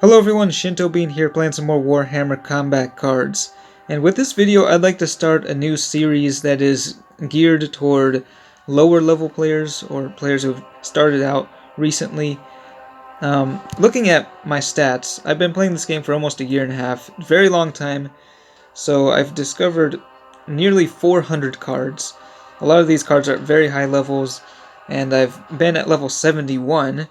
Hello everyone, Shinto Bean here playing some more Warhammer combat cards. And with this video I'd like to start a new series that is geared toward lower level players or players who've started out recently. Looking at my stats, I've been playing this game for almost a year and a half, very long time, so I've discovered nearly 400 cards. A lot of these cards are at very high levels, and I've been at level 71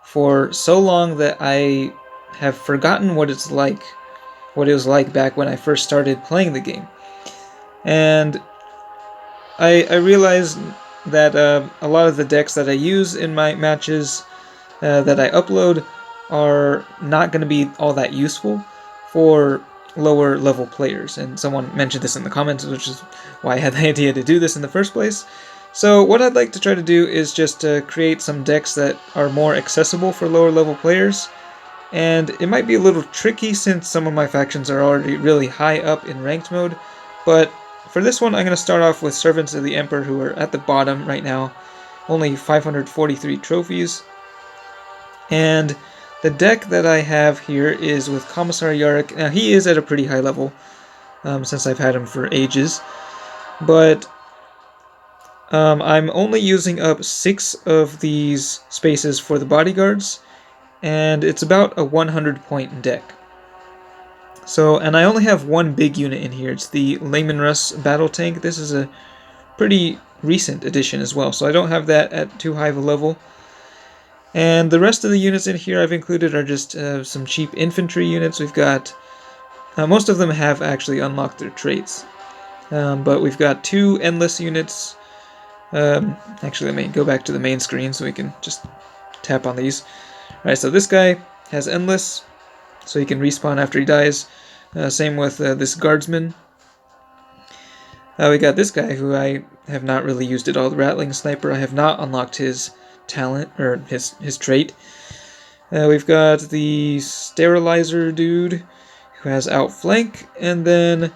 for so long that I have forgotten what it was like back when I first started playing the game. And I realized that a lot of the decks that I use in my matches that I upload are not going to be all that useful for lower level players. And someone mentioned this in the comments, which is why I had the idea to do this in the first place. So what I'd like to try to do is just create some decks that are more accessible for lower level players. And it might be a little tricky since some of my factions are already really high up in ranked mode, but for this one I'm going to start off with Servants of the Emperor, who are at the bottom right now, only 543 trophies. And the deck that I have here is with Commissar Yarrick. Now he is at a pretty high level, since I've had him for ages, but I'm only using up 6 of these spaces for the bodyguards, and it's about a 100 point deck. So, and I only have one big unit in here. It's the Layman Russ battle tank. This is a pretty recent addition as well, so I don't have that at too high of a level. And the rest of the units in here I've included are just some cheap infantry units. We've got, most of them have actually unlocked their traits, but we've got 2 endless units. Actually, let me go back to the main screen so we can just tap on these. Alright, so this guy has endless, so he can respawn after he dies. Same with this guardsman. We got this guy who I have not really used at all, the Rattling Sniper. I have not unlocked his talent, or his trait. We've got the Sterilizer dude who has Outflank, and then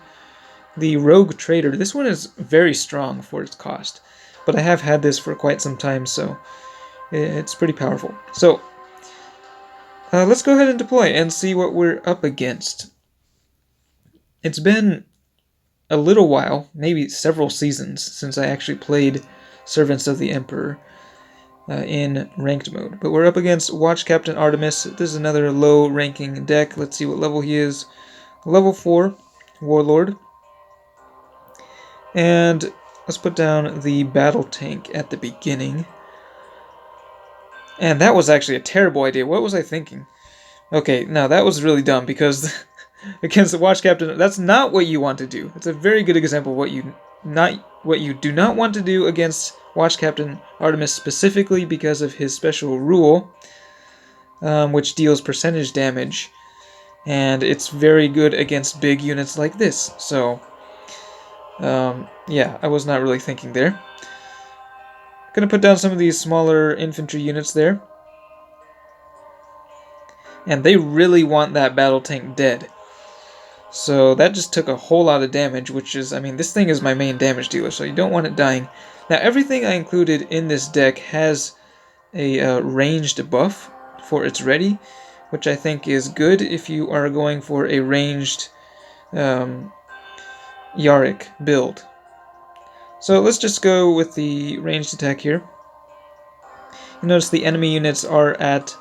the Rogue Trader. This one is very strong for its cost, but I have had this for quite some time, so it's pretty powerful. So let's go ahead and deploy and see what we're up against. It's been a little while, maybe several seasons, since I actually played Servants of the Emperor in ranked mode. But we're up against Watch Captain Artemis. This is another low-ranking deck. Let's see what level he is. Level 4, Warlord. And let's put down the battle tank at the beginning. And that was actually a terrible idea. What was I thinking? Okay, now that was really dumb, because against the Watch Captain, that's not what you want to do. It's a very good example of what you do not want to do against Watch Captain Artemis, specifically because of his special rule, which deals percentage damage, and it's very good against big units like this. So, yeah, I was not really thinking there. Gonna put down some of these smaller infantry units there. And they really want that battle tank dead. So that just took a whole lot of damage, which is, I mean, this thing is my main damage dealer, so you don't want it dying. Now, everything I included in this deck has a ranged buff for its ready, which I think is good if you are going for a ranged Yarrick build. So let's just go with the ranged attack here. You notice the enemy units are at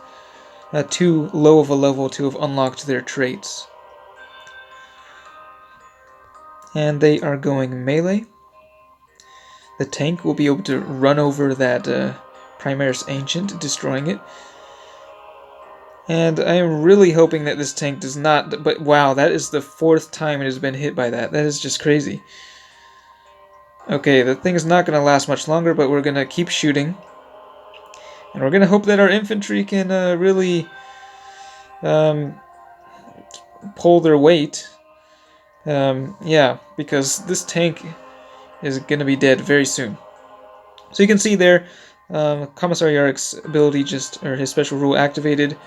too low of a level to have unlocked their traits. And they are going melee. The tank will be able to run over that Primaris Ancient, destroying it. And I am really hoping that this tank does not... But wow, that is the 4th time it has been hit by that. That is just crazy. Okay, the thing is not going to last much longer, but we're going to keep shooting. And we're going to hope that our infantry can really pull their weight. Yeah, because this tank is going to be dead very soon. So you can see there, Commissar Yarrick's ability his special rule activated,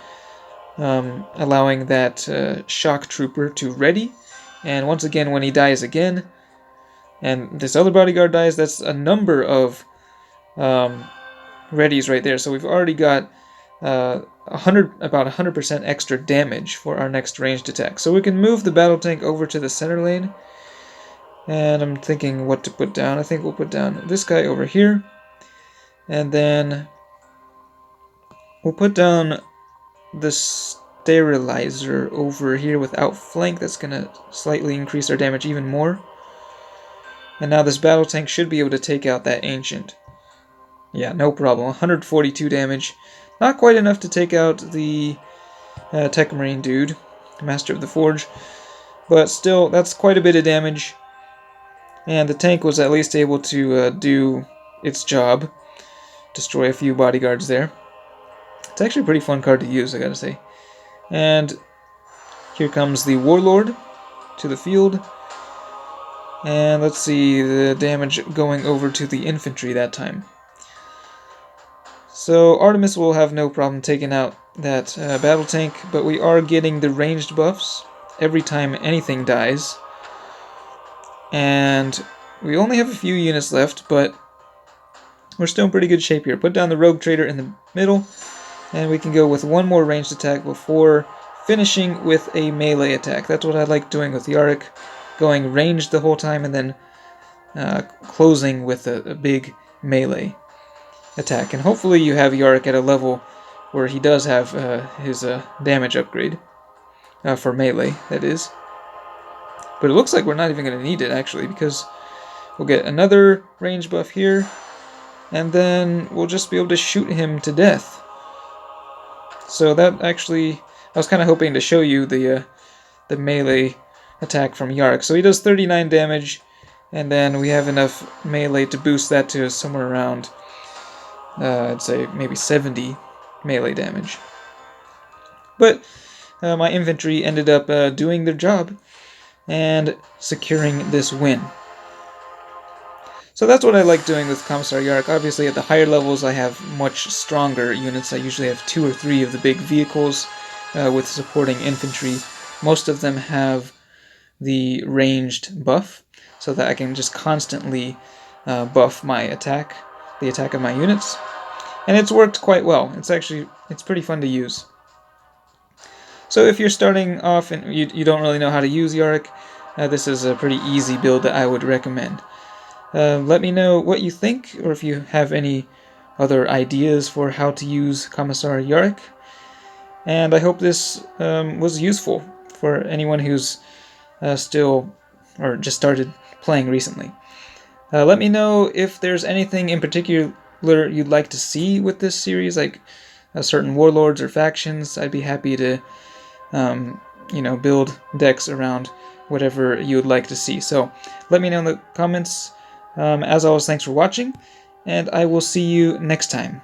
allowing that shock trooper to ready. And once again, when he dies again, and this other bodyguard dies, that's a number of readies right there. So we've already got about 100% extra damage for our next ranged attack. So we can move the battle tank over to the center lane. And I'm thinking what to put down. I think we'll put down this guy over here. And then we'll put down the sterilizer over here with outflank. That's going to slightly increase our damage even more. And now this battle tank should be able to take out that ancient. Yeah, no problem. 142 damage. Not quite enough to take out the Tech Marine dude, Master of the Forge. But still, that's quite a bit of damage. And the tank was at least able to do its job. Destroy a few bodyguards there. It's actually a pretty fun card to use, I gotta say. And here comes the Warlord to the field. And let's see, the damage going over to the infantry that time. So Artemis will have no problem taking out that battle tank, but we are getting the ranged buffs every time anything dies. And we only have a few units left, but we're still in pretty good shape here. Put down the Rogue Trader in the middle, and we can go with one more ranged attack before finishing with a melee attack. That's what I like doing with Yarrick, going ranged the whole time and then closing with a big melee attack. And hopefully you have Yarrick at a level where he does have his damage upgrade for melee, that is. But it looks like we're not even going to need it, actually, because we'll get another range buff here, and then we'll just be able to shoot him to death. So that actually, I was kind of hoping to show you the melee attack from Yarrick. So he does 39 damage, and then we have enough melee to boost that to somewhere around, I'd say maybe 70 melee damage. But my infantry ended up doing their job and securing this win. So that's what I like doing with Commissar Yarrick. Obviously at the higher levels I have much stronger units. I usually have 2 or 3 of the big vehicles with supporting infantry. Most of them have the ranged buff, so that I can just constantly buff my attack, the attack of my units. And it's worked quite well. It's pretty fun to use. So if you're starting off and you don't really know how to use Yarrick, this is a pretty easy build that I would recommend. Let me know what you think, or if you have any other ideas for how to use Commissar Yarrick. And I hope this was useful for anyone who's still or just started playing recently. Let me know if there's anything in particular you'd like to see with this series, like certain warlords or factions. I'd be happy to build decks around whatever you would like to see. So let me know in the comments. As always, thanks for watching, and I will see you next time.